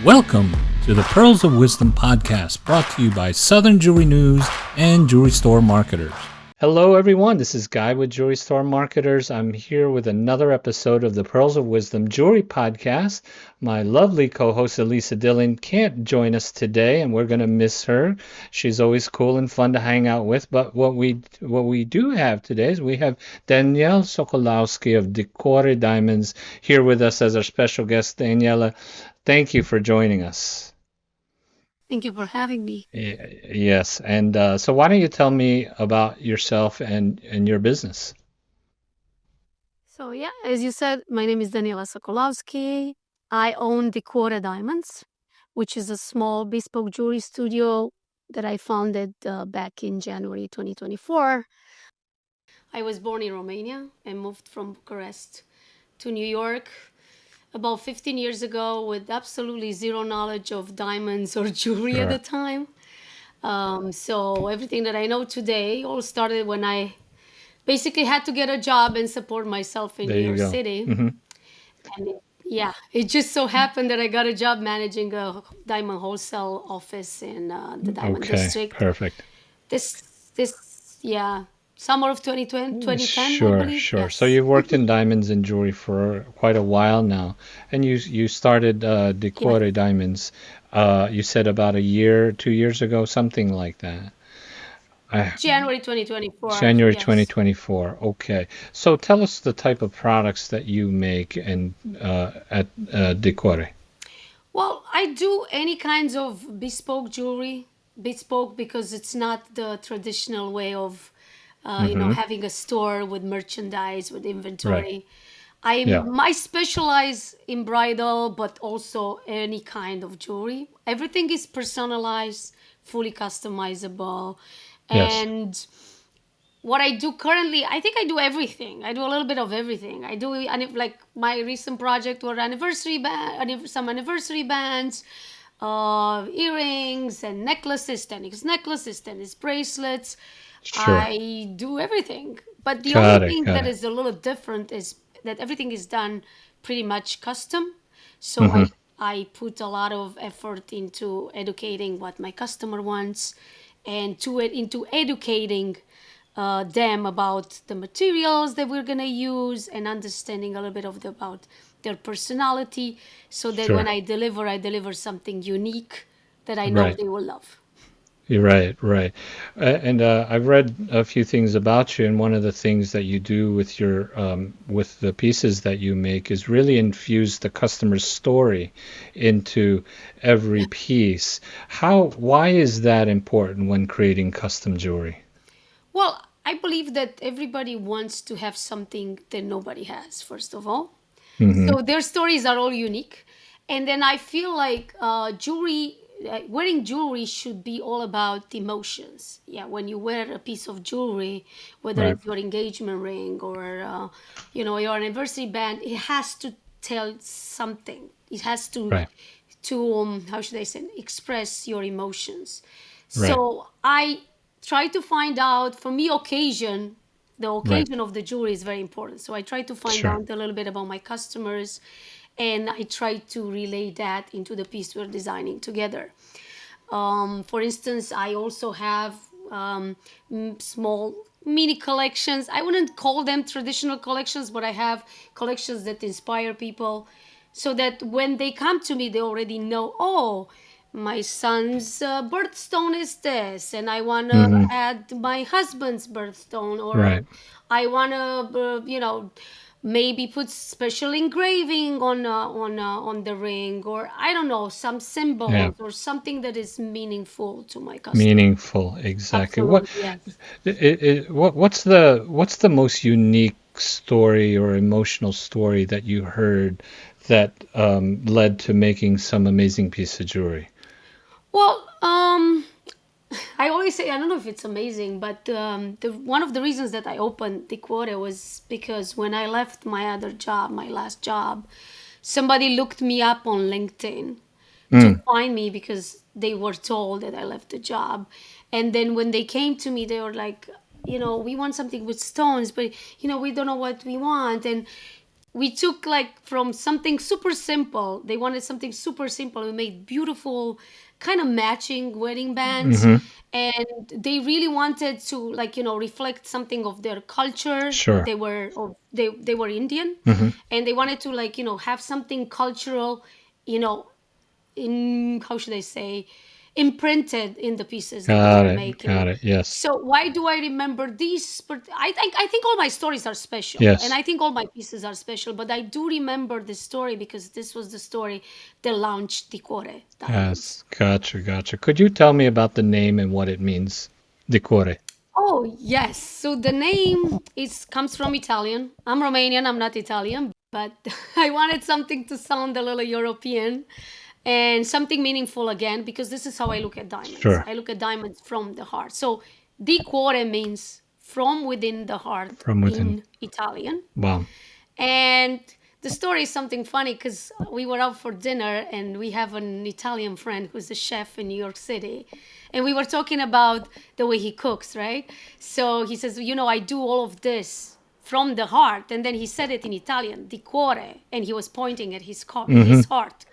Welcome to the Pearls of Wisdom podcast, brought to you by Southern Jewelry News and Jewelry Store Marketers. Hello, everyone. This is Guy with Jewelry Store Marketers. I'm here with another episode of the Pearls of Wisdom Jewelry podcast. My lovely co-host Elisa Dillon can't join us today, and we're going to miss her. She's always cool and fun to hang out with. But what we do have today is we have Daniela Sokolowski of DiCuore Diamonds here with us as our special guest. Daniela, thank you for joining us. Thank you for having me. Yes, and so why don't you tell me about yourself and your business? So yeah, as you said, my name is Daniela Sokolowski. I own DiCuore Diamonds, which is a small bespoke jewelry studio that I founded back in January 2024. I was born in Romania and moved from Bucharest to New York about 15 years ago with absolutely zero knowledge of diamonds or jewelry at the Sure. time. So everything that I know today all started when I basically had to get a job and support myself in There New you York go. City. Hmm. And it just so happened that I got a job managing a diamond wholesale office in the Diamond Okay, District. perfect. This summer of 2010, I Sure, believe. sure. So Yes. you've worked in diamonds and jewelry for quite a while now, and you started Yes. DiCuore Diamonds. You said about a year, 2 years ago, something like that. I, January 2024. January Yes. 2024. Okay. So tell us the type of products that you make and at DiCuore. Well, I do any kinds of bespoke jewelry. Bespoke because it's not the traditional way of, Mm-hmm. having a store with merchandise, with Right. inventory. Yeah. I specialize in bridal, but also any kind of jewelry. Everything is personalized, fully customizable. Yes. And what I do currently, I think I do everything. I do a little bit of everything. I do, and if, like my recent project were some anniversary bands, earrings and tennis bracelets. Sure. I do everything. But the only Got it. thing Got that it. is a little different is that everything is done pretty much custom. So Mm-hmm. I put a lot of effort into educating what my customer wants and into educating them about the materials that we're gonna use and understanding a little bit about their personality, so that when Sure. I deliver something unique that I know Right. they will love. You're right. Right. And I've read a few things about you, and one of the things that you do with your with the pieces that you make is really infuse the customer's story into every piece. Why is that important when creating custom jewelry? Well, I believe that everybody wants to have something that nobody has, first of all. Mm-hmm. So their stories are all unique. And then I feel like wearing jewelry should be all about emotions. Yeah, when you wear a piece of jewelry, whether Right. it's your engagement ring or, your anniversary band, it has to tell something. It has Right. to how should I say, express your emotions. Right. So I try to find out, for me, the Right. occasion of the jewelry is very important. So I try to find Sure. out a little bit about my customers, and I try to relay that into the piece we're designing together. For instance, I also have small mini collections. I wouldn't call them traditional collections, but I have collections that inspire people, so that when they come to me, they already know, oh, my son's birthstone is this, and I want to Mm-hmm. add my husband's birthstone, or Right. I want to, maybe put special engraving on the ring, or I don't know, some Yeah. symbols or something that is meaningful to my customer. Meaningful. Exactly. Absolutely, yes. What's the most unique story or emotional story that you heard that led to making some amazing piece of jewelry? Well, I always say, I don't know if it's amazing, but the one of the reasons that I opened the quota was because when I left my other job, my last job, somebody looked me up on LinkedIn to Mm, find me because they were told that I left the job. And then when they came to me, they were like, we want something with stones, but we don't know what we want. And we took like from something super simple. They wanted something super simple. We made beautiful kind of matching wedding bands, Mm-hmm. and they really wanted to, like, reflect something of their culture. Sure. They were Indian, Mm-hmm. and they wanted to, like, have something cultural, you know in, how should I say, imprinted in the pieces that they Got were it. making. Got it. Yes. So why do I remember these? But I think all my stories are special, and Yes. I think all my pieces are special. But I do remember this story because this was the story that launched DiCuore Diamonds. Yes. Gotcha. Gotcha. Could you tell me about the name and what it means? Decore. Oh yes. So the name is comes from Italian. I'm Romanian. I'm not Italian, but I wanted something to sound a little European and something meaningful again, because this is how I look at diamonds. Sure. I look at diamonds from the heart. So di cuore means from within the heart From within. in Italian. Wow. And the story is something funny because we were out for dinner and we have an Italian friend who's a chef in New York City. And we were talking about the way he cooks, right? So he says, I do all of this from the heart. And then he said it in Italian, di cuore. And he was pointing at Mm-hmm. his heart.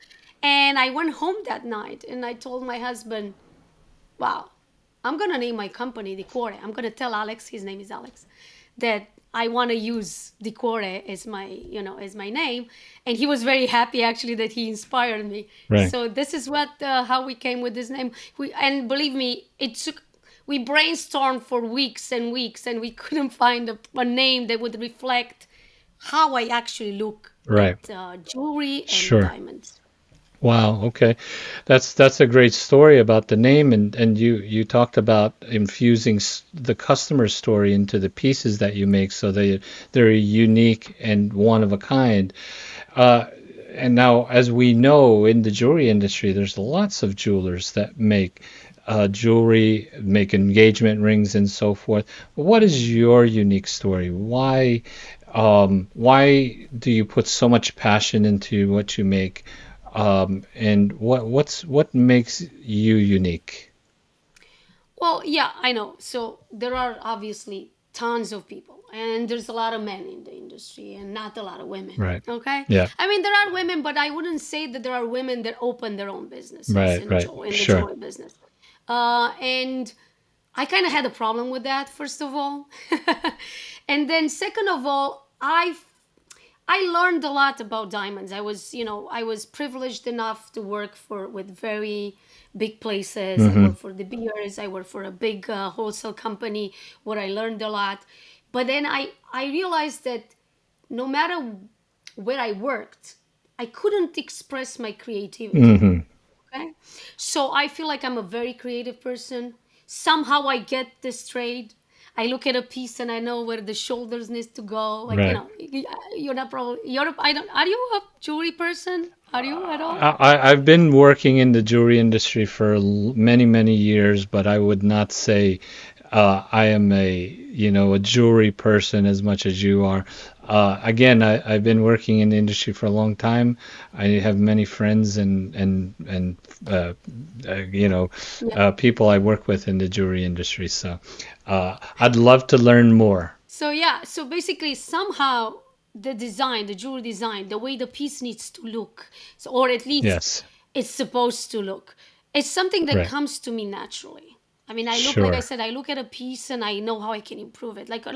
And I went home that night and I told my husband, wow, I'm going to name my company DiCuore. I'm going to tell Alex, his name is Alex, that I want to use DiCuore as my name. And he was very happy actually that he inspired me. Right. So this is how we came with this name. And believe me, we brainstormed for weeks and weeks and we couldn't find a name that would reflect how I actually look Right. at jewelry and Sure. diamonds. Wow. Okay. That's a great story about the name, and you talked about infusing the customer story into the pieces that you make, so they're unique and one of a kind. Uh, and now, as we know, in the jewelry industry, there's lots of jewelers that make jewelry, make engagement rings, and so forth. What is your unique story? Why do you put so much passion into what you make? And what makes you unique? Well, yeah, I know. So there are obviously tons of people, and there's a lot of men in the industry, and not a lot of women. Right. Okay, Yeah. I mean there are women, but I wouldn't say that there are women that open their own businesses Right. Right. in the Sure. jewelry business. And I kind of had a problem with that, first of all, and then second of all, I learned a lot about diamonds. I was privileged enough to work for with very big places. I Mm-hmm. worked for De Beers. I worked for a big wholesale company where I learned a lot. But then I realized that no matter where I worked, I couldn't express my creativity. Mm-hmm. Okay. So I feel like I'm a very creative person. Somehow I get this trade. I look at a piece and I know where the shoulders needs to go. Like, Right. you're not probably, I don't, are you a jewelry person? Are you at all? I've been working in the jewelry industry for many, many years, but I would not say I am a jewelry person as much as you are. Again, I've been working in the industry for a long time. I have many friends and Yeah. people I work with in the jewelry industry. So I'd love to learn more. So yeah, so basically somehow the jewelry design, the way the piece needs to look, so, or at least Yes. it's supposed to look, it's something that Right. comes to me naturally. I mean, like I Sure. said, I look at a piece and I know how I can improve it. Like a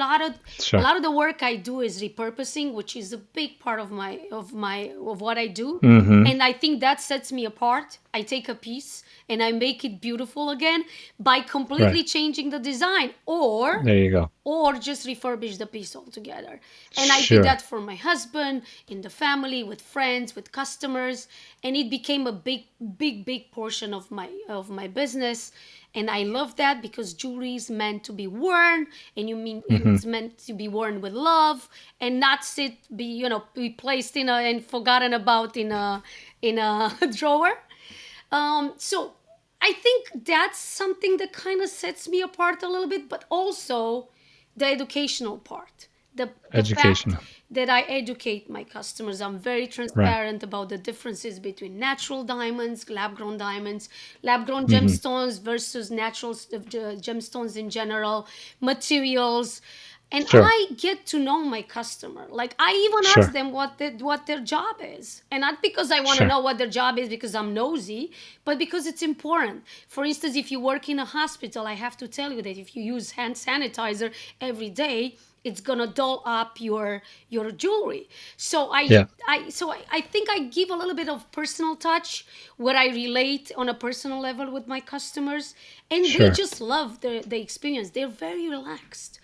Sure. lot of the work I do is repurposing, which is a big part of what I do. Mm-hmm. And I think that sets me apart. I take a piece and I make it beautiful again by Right. completely changing the design, or There you go. just refurbish the piece altogether. And I did Sure. that for my husband, in the family, with friends, with customers, and it became a big, big, big portion of my business. And I love that because jewelry is meant to be worn, and Mm-hmm. it's meant to be worn with love, and not be placed in a and forgotten about in a drawer. So I think that's something that kind of sets me apart a little bit, but also the educational part. The fact Educational. that I educate my customers. I'm very Right. transparent about the differences between natural diamonds, lab grown Mm-hmm. gemstones versus natural gemstones in general, materials. and Sure. I get to know my customer. Like, I even ask Sure. them what their job is, and not because I want to Sure. know what their job is because I'm nosy, but because it's important. For instance, if you work in a hospital, I have to tell you that if you use hand sanitizer every day, it's gonna dull up your jewelry. So Yeah. I think I give a little bit of personal touch where I relate on a personal level with my customers, and they Sure. just love the experience. They're very relaxed.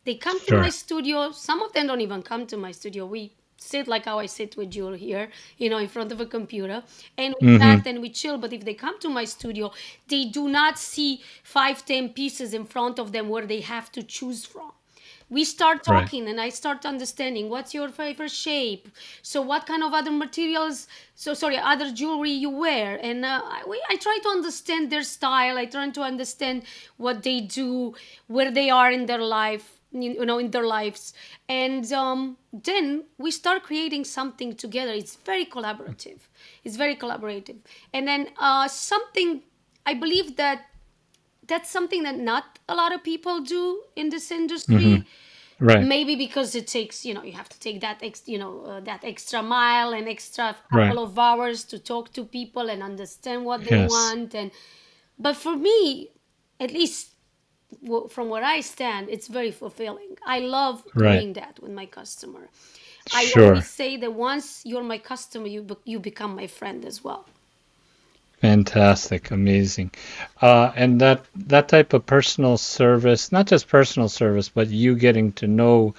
They come to my Sure. studio. Some of them don't even come to my studio. We sit like how I sit with you here, in front of a computer, and we Mm-hmm. chat and we chill. But if they come to my studio, they do not see 5, 10 pieces in front of them where they have to choose from. We start Right. talking and I start understanding what's your favorite shape, so what kind of other materials, so sorry, other jewelry you wear, and I try to understand their style. I try to understand what they do, where they are in their life, in their lives, and then we start creating something together. It's very collaborative. It's very collaborative. And then something, I believe that that's something that not a lot of people do in this Mm-hmm. industry. Right. Maybe because it takes, you have to take that extra mile and extra Right. couple of hours to talk to people and understand what they Yes. want. And but for me, at least from where I stand, it's very fulfilling. I love Right. doing that with my customer. I always Sure. say that once you're my customer, you become my friend as well. Fantastic. Amazing. And that type of personal service, not just personal service, but you getting to know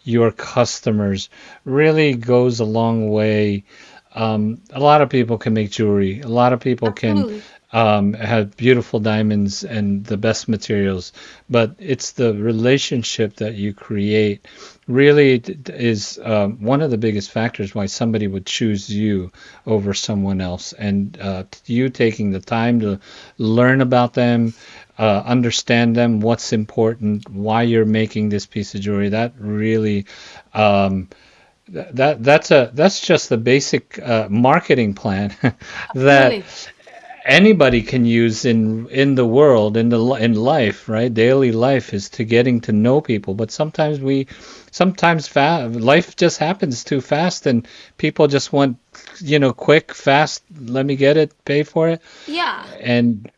your customers really goes a long way. A lot of people can make jewelry. A lot of people can Absolutely. have beautiful diamonds and the best materials, but it's the relationship that you create really is one of the biggest factors why somebody would choose you over someone else. And you taking the time to learn about them, understand them, what's important, why you're making this piece of jewelry, that really um, that's just the basic marketing plan that Absolutely. anybody can use in the world in life, right? Daily life is to getting to know people, but life just happens too fast, and people just want quick, fast. Let me get it, pay for it, Yeah. and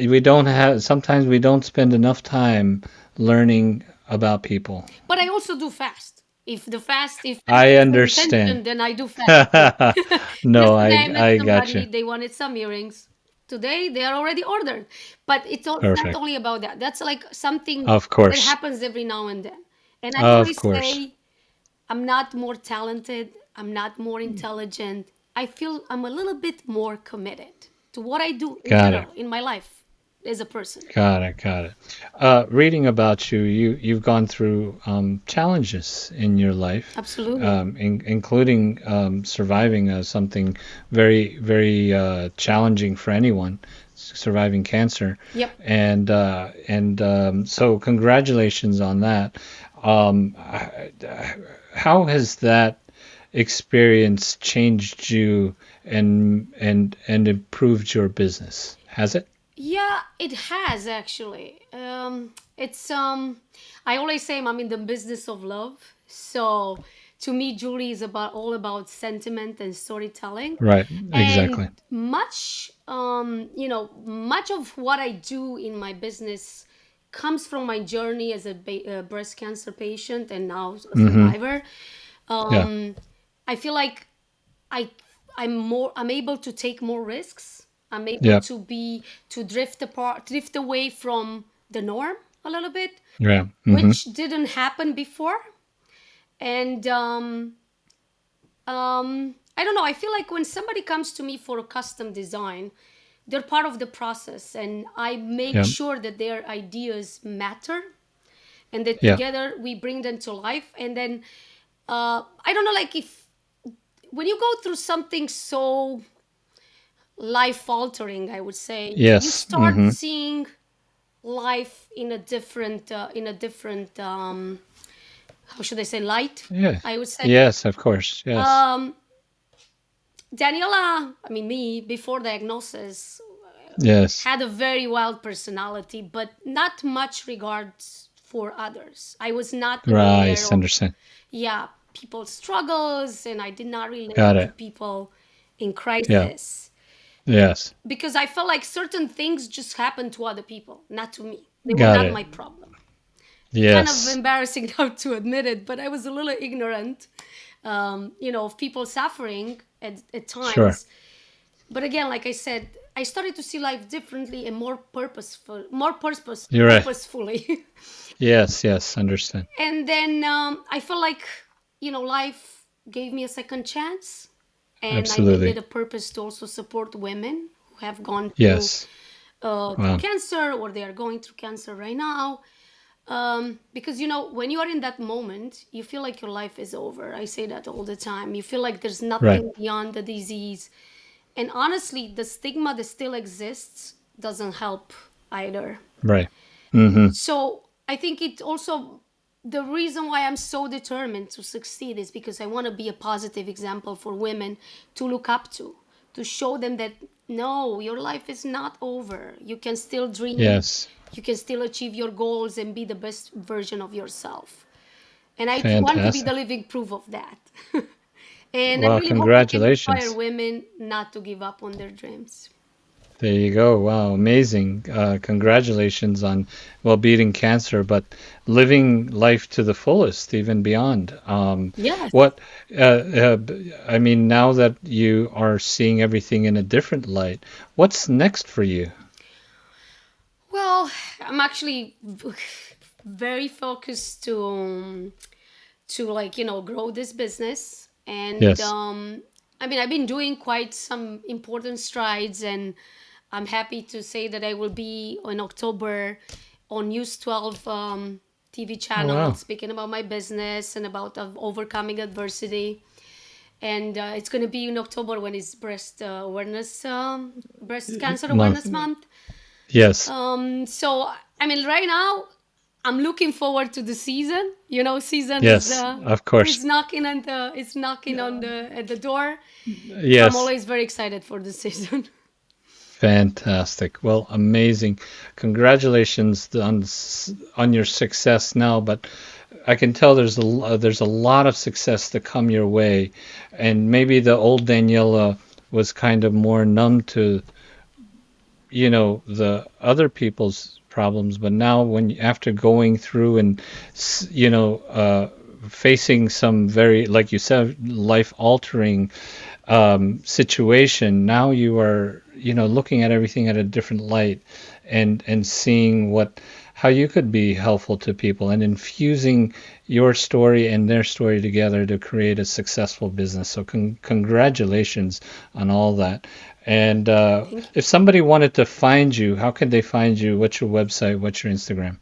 we don't have sometimes we don't spend enough time learning about people. But I also do fast. If fast I is the understand. intention, then I do fast too. No, Yesterday I met I got somebody, you. they wanted some earrings. Today they are already ordered. But it's not Perfect. only about that. That's like something Of that course. happens every now and then. And I Of always course. say, I'm not more talented, I'm not more intelligent. I feel I'm a little bit more committed to what I do in Got it. general in my life as a person. Got it. Got it. Reading about you, you've gone through challenges in your life, Absolutely. including surviving something very, very challenging for anyone, surviving cancer, Yep. and so congratulations on that. Um, how has that experience changed you and improved your business? Has it? Yeah, it has actually. It's I always say I'm in the business of love. So to me, jewelry is all about sentiment and storytelling, Right, and exactly. much of what I do in my business comes from my journey as a breast cancer patient and now a Hmm. survivor. Yeah, Um, I feel like I I'm able to take more risks. I'm able yeah, to drift away from the norm a little bit, yeah. Hmm. which didn't happen before. And I don't know. I feel like when somebody comes to me for a custom design, they're part of the process, and I make Yeah, sure that their ideas matter and that yeah, together we bring them to life. And then I don't know, like if when you go through something so life altering, I would say, you yes. start Hmm. seeing life in a different how should I say, light, Yeah, I would say. yes, of course. Yes, um Daniela, I mean, me before diagnosis, yes. had a very wild personality, but not much regards for others. I was not Right. aware of, Understand. yeah, people's struggles, and I did not relate Got to it. people in Yeah. crisis Yes. because I felt like certain things just happened to other people, not to me. They were Got not it. my problem. It's kind of Yes. embarrassing now to admit it, but I was a little ignorant, of people suffering at Sure. times. But again, like I said, I started to see life differently and more You're right. purposefully. Yes. Yes. Understand. And then I felt like, life gave me a second chance. And I made it Absolutely. a purpose to also support women who have gone Yes. through Wow. cancer, or they are going through cancer right now. Because, when you are in that moment, you feel like your life is over. I say that all the time. You feel like there's Right. nothing beyond the disease. And honestly, the stigma that still exists doesn't help either. Right. Mm-hmm. So I think it also, the reason why I'm so determined to succeed is because I want to be a positive example for women to look up to show them that no, your life is not over. You can still dream, Yes. you can still achieve your goals and be the best version of yourself. And I want to be the Fantastic. living proof of that. And I Well, really hope I can inspire congratulations. women not to give up on their dreams. There you go. Wow, amazing. Congratulations on, well, beating cancer, but living life to the fullest, even beyond. Yes. What, I mean, now that you are seeing everything in a different light, what's next for you? Well, I'm actually very focused to like grow this business. And Yes. I mean, I've been doing quite some important strides, and I'm happy to say that I will be in October on News 12 TV Oh, channel wow. speaking about my business and about overcoming adversity. And it's going to be in October when it's breast cancer Month. awareness month. Yes. So I mean, right now I'm looking forward to the season. Season Yes, of course. is knocking on the at the door. So I'm Yes. always very excited for the season. Fantastic. Well, amazing. Congratulations on your success now, but I can tell there's a lot of success to come your way, and maybe the old Daniela was kind of more numb to, the other people's problems, but now when after going through and facing some very, like you said, life altering situation, now you are, looking at everything at a different light, and seeing how you could be helpful to people and infusing your story and their story together to create a successful business. So congratulations on all that. And Thank if somebody wanted to find you, how can they find you? What's your website? What's your Instagram?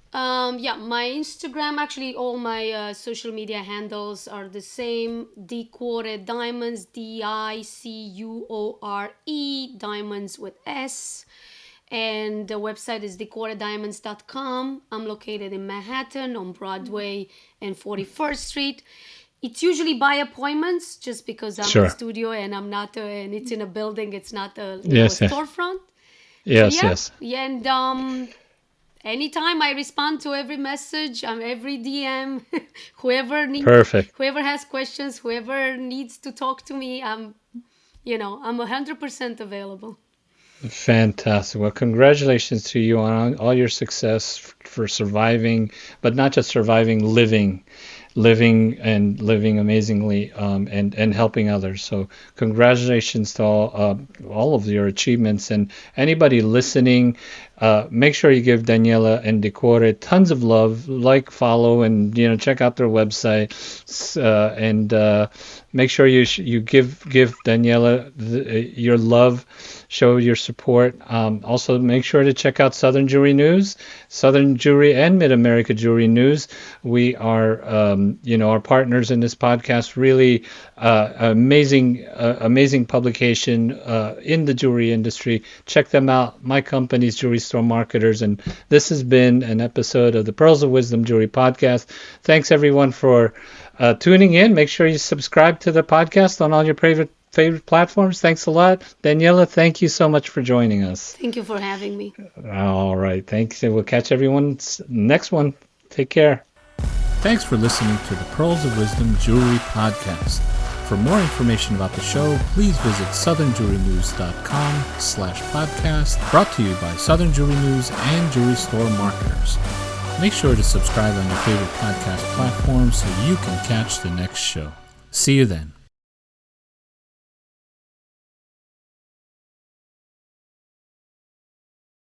Yeah, my Instagram, actually, all my social media handles are the same. DiCuore Diamonds, DiCuore Diamonds with S. And the website is DiCuoreDiamonds.com. I'm located in Manhattan on Broadway and 41st Street. It's usually by appointments, just because I'm a Sure. studio and I'm not, and it's in a building. It's not a a Yes, yes, storefront. So yes, yeah, yes. yeah, and anytime I respond to every message, every DM, Perfect. whoever has questions, whoever needs to talk to me, I'm 100% available. Fantastic. Well, congratulations to you on all your success for surviving, but not just surviving, living amazingly, and helping others. So congratulations to all of your achievements, and anybody listening. Make sure you give Daniela and DiCuore tons of love, follow, and check out their website, and make sure you give Daniela your love, show your support. Also, make sure to check out Southern Jewelry News, Southern Jewelry and Mid America Jewelry News. We are, our partners in this podcast. Really amazing publication in the jewelry industry. Check them out. My company's Jewelry Store Marketers, and this has been an episode of the Pearls of Wisdom Jewelry Podcast. Thanks everyone for tuning in. Make sure you subscribe to the podcast on all your favorite platforms. Thanks a lot. Daniela, thank you so much for joining us. Thank you for having me. All right. Thanks. And we'll catch everyone next one. Take care. Thanks for listening to the Pearls of Wisdom Jewelry Podcast. For more information about the show, please visit southernjewelrynews.com/podcast, brought to you by Southern Jewelry News and Jewelry Store Marketers. Make sure to subscribe on your favorite podcast platform so you can catch the next show. See you then.